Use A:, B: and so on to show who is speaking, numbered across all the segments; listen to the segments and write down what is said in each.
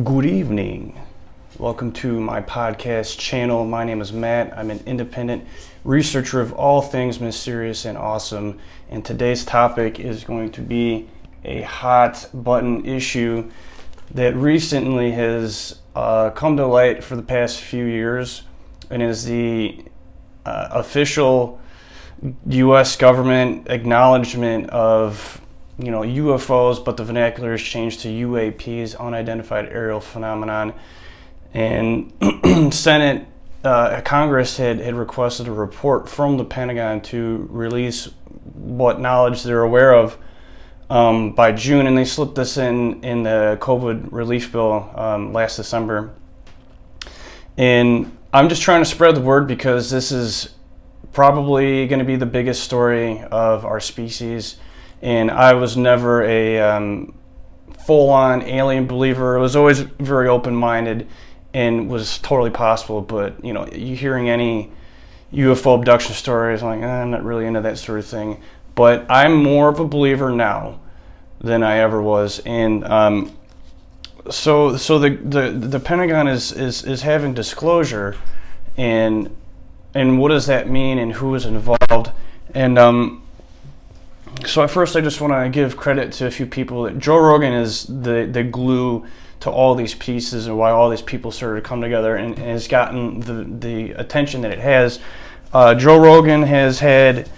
A: Good evening. Welcome to my podcast channel. My name is Matt. I'm an independent researcher of all things mysterious and awesome. And today's topic is going to be a hot button issue that recently has come to light for the past few years, and is the official U.S. government acknowledgement of UFOs, but the vernacular has changed to UAPs, unidentified aerial phenomenon. And Senate, Congress had requested a report from the Pentagon to release what knowledge they're aware of by June, and they slipped this in the COVID relief bill last December. And I'm just trying to spread the word because this is probably going to be the biggest story of our species. And I was never a full-on alien believer. I was always very open-minded and was totally possible. But you hearing any UFO abduction stories, I'm like, I'm not really into that sort of thing. But I'm more of a believer now than I ever was. And so the Pentagon is having disclosure, and what does that mean, and who is involved? And so at first, I just want to give credit to a few people. That Joe Rogan is the glue to all these pieces, and why all these people started to come together, and has gotten the attention that it has. Joe Rogan has had,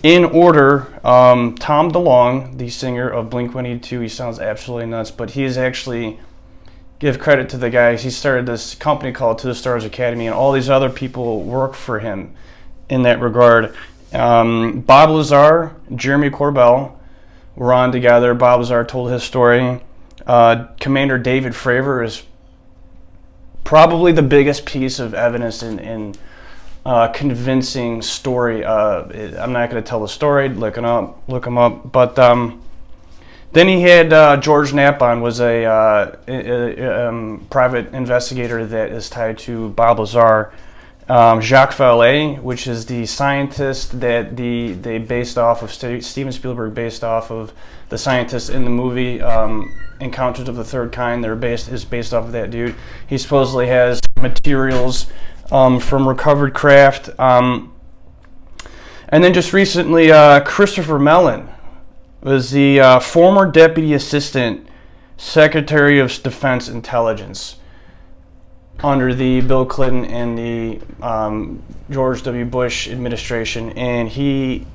A: in order, Tom DeLonge, the singer of Blink-182. He sounds absolutely nuts, but he is actually, give credit to the guy. He started this company called To the Stars Academy, and all these other people work for him in that regard. Bob Lazar, Jeremy Corbell were on together. Bob Lazar told his story. Commander David Fravor is probably the biggest piece of evidence in convincing story. I'm not going to tell the story. Look him up. But then he had George Knapp on, was a private investigator that is tied to Bob Lazar. Jacques Vallée, which is the scientist that they based off of, Steven Spielberg based off of the scientist in the movie Encounters of the Third Kind. Is based off of that dude. He supposedly has materials from recovered craft. And then just recently, Christopher Mellon was the former Deputy Assistant Secretary of Defense Intelligence under the Bill Clinton and the George W. Bush administration, and he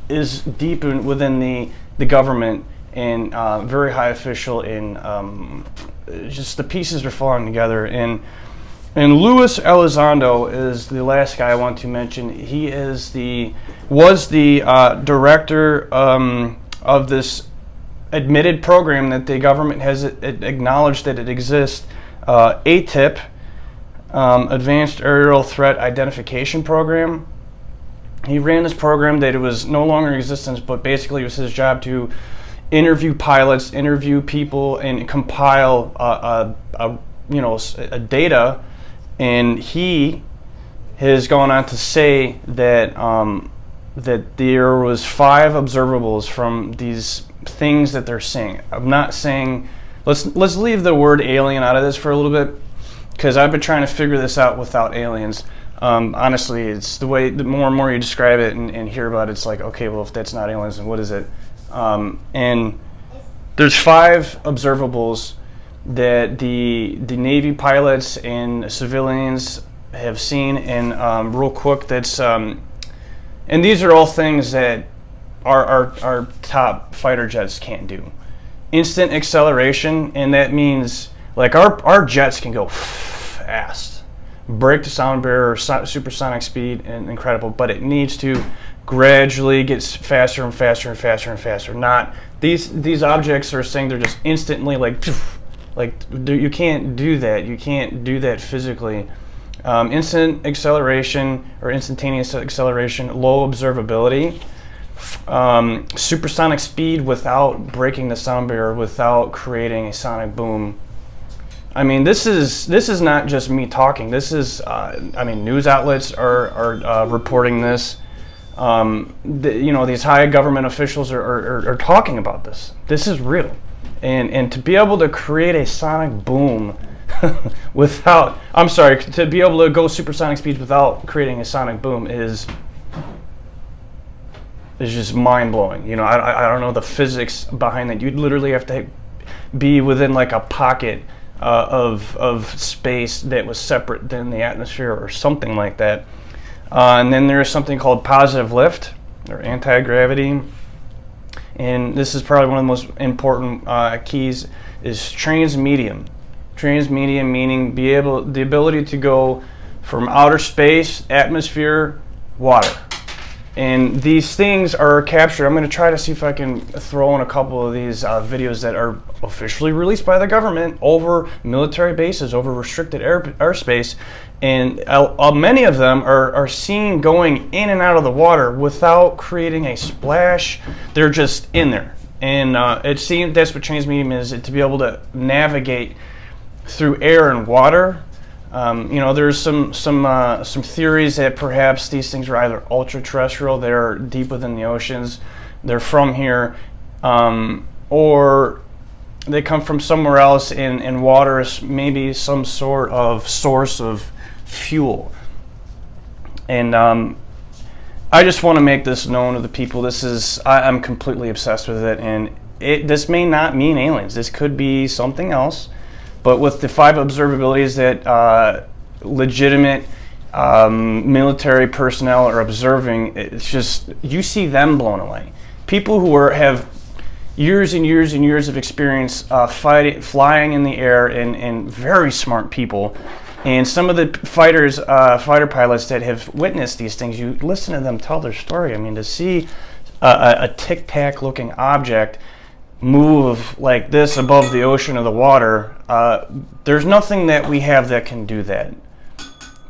A: is deep within the government and very high official in just the pieces are falling together. And Luis Elizondo is the last guy I want to mention. He was the director of this admitted program that the government has acknowledged that it exists. ATIP, Advanced Aerial Threat Identification Program. He ran this program that it was no longer in existence, but basically it was his job to interview pilots, interview people, and compile a data. And he has gone on to say that that there was 5 observables from these things that they're seeing. I'm not saying. Let's leave the word alien out of this for a little bit, because I've been trying to figure this out without aliens. Honestly, it's the more and more you describe it and hear about it, it's like, okay, well, if that's not aliens, then what is it? And there's 5 observables that the Navy pilots and civilians have seen, and real quick, that's and these are all things that our top fighter jets can't do. Instant acceleration, and that means like our jets can go fast, break the sound barrier, supersonic speed, and incredible, but it needs to gradually get faster and faster and faster and faster. Not these objects are saying they're just instantly like you can't do that. You can't do that physically. Instant acceleration or instantaneous acceleration, low observability. Supersonic speed without breaking the sound barrier, without creating a sonic boom. I mean, this is not just me talking. This is, news outlets are reporting this. These high government officials are talking about this. This is real. and to be able to create a sonic boom without, I'm sorry, to be able to go supersonic speeds without creating a sonic boom is just mind-blowing. You know, I don't know the physics behind that. You'd literally have to be within like a pocket of space that was separate than the atmosphere or something like that. And then there's something called positive lift or anti-gravity. And this is probably one of the most important keys is transmedium. Transmedium meaning the ability to go from outer space, atmosphere, water. And these things are captured. I'm going to try to see if I can throw in a couple of these videos that are officially released by the government over military bases, over restricted airspace. And many of them are seen going in and out of the water without creating a splash. They're just in there. And it seems that's what transmedium is, to be able to navigate through air and water. You know, there's some theories that perhaps these things are either ultra-terrestrial, they're deep within the oceans, they're from here, or they come from somewhere else, and water is maybe some sort of source of fuel. And I just want to make this known to the people. I'm completely obsessed with it, and this may not mean aliens. This could be something else. But with the 5 observabilities that legitimate military personnel are observing, it's just, you see them blown away. People who have years and years and years of experience flying in the air, and very smart people. And some of the fighter pilots that have witnessed these things, you listen to them tell their story. I mean, to see a tic-tac looking object move like this above the ocean or the water, there's nothing that we have that can do that.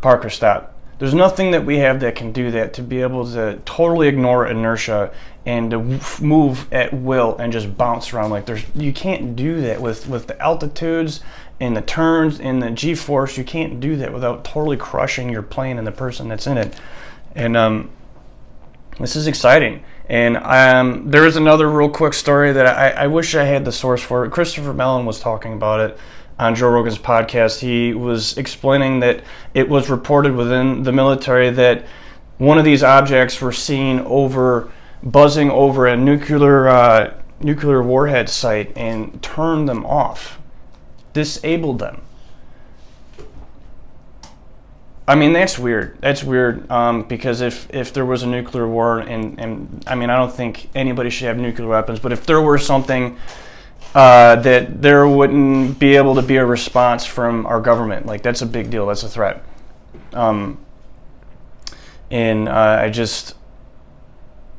A: Parker, stop. There's nothing that we have that can do that, to be able to totally ignore inertia and to move at will and just bounce around like you can't do that with the altitudes and the turns and the G-force. You can't do that without totally crushing your plane and the person that's in it. And this is exciting. And there is another real quick story that I wish I had the source for. Christopher Mellon was talking about it on Joe Rogan's podcast. He was explaining that it was reported within the military that one of these objects were seen buzzing over a nuclear warhead site and turned them off, disabled them. I mean, that's weird. That's weird because if there was a nuclear war, and I mean, I don't think anybody should have nuclear weapons, but if there were something that there wouldn't be able to be a response from our government, like that's a big deal. That's a threat. And I just,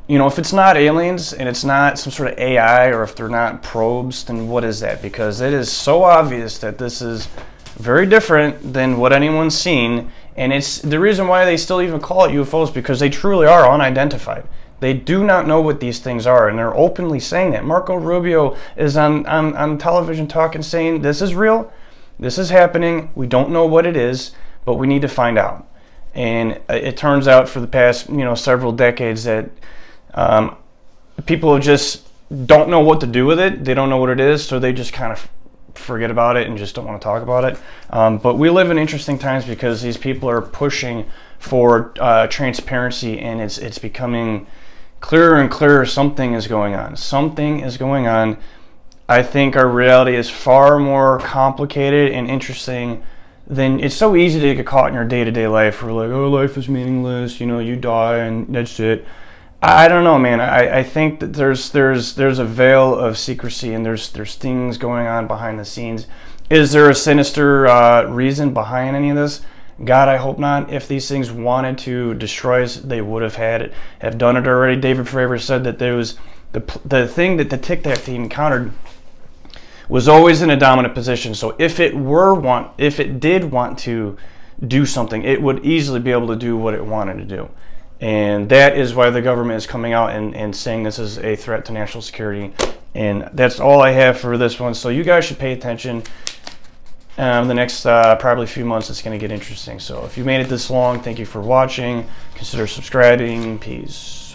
A: if it's not aliens and it's not some sort of AI, or if they're not probes, then what is that? Because it is so obvious that this is very different than what anyone's seen. And it's the reason why they still even call it UFOs, because they truly are unidentified. They do not know what these things are, and they're openly saying that. Marco Rubio is on television talking, saying this is real, this is happening, we don't know what it is, but we need to find out. And it turns out for the past several decades that people just don't know what to do with it. They don't know what it is, so they just kind of forget about it and just don't want to talk about it. But we live in interesting times because these people are pushing for transparency, and it's becoming clearer and clearer. Something is going on. Something is going on. I think our reality is far more complicated and interesting than, it's so easy to get caught in your day-to-day life. We're like, oh, life is meaningless, you die and that's it. I don't know, man. I think that there's a veil of secrecy, and there's things going on behind the scenes. Is there a sinister reason behind any of this? God, I hope not. If these things wanted to destroy us, they would have done it already. David Fravor said that there was the thing that the Tic Tac team encountered was always in a dominant position. So if it did want to do something, it would easily be able to do what it wanted to do. And that is why the government is coming out and saying this is a threat to national security. And that's all I have for this one. So you guys should pay attention. The next probably few months, it's going to get interesting. So if you made it this long, thank you for watching. Consider subscribing. Peace.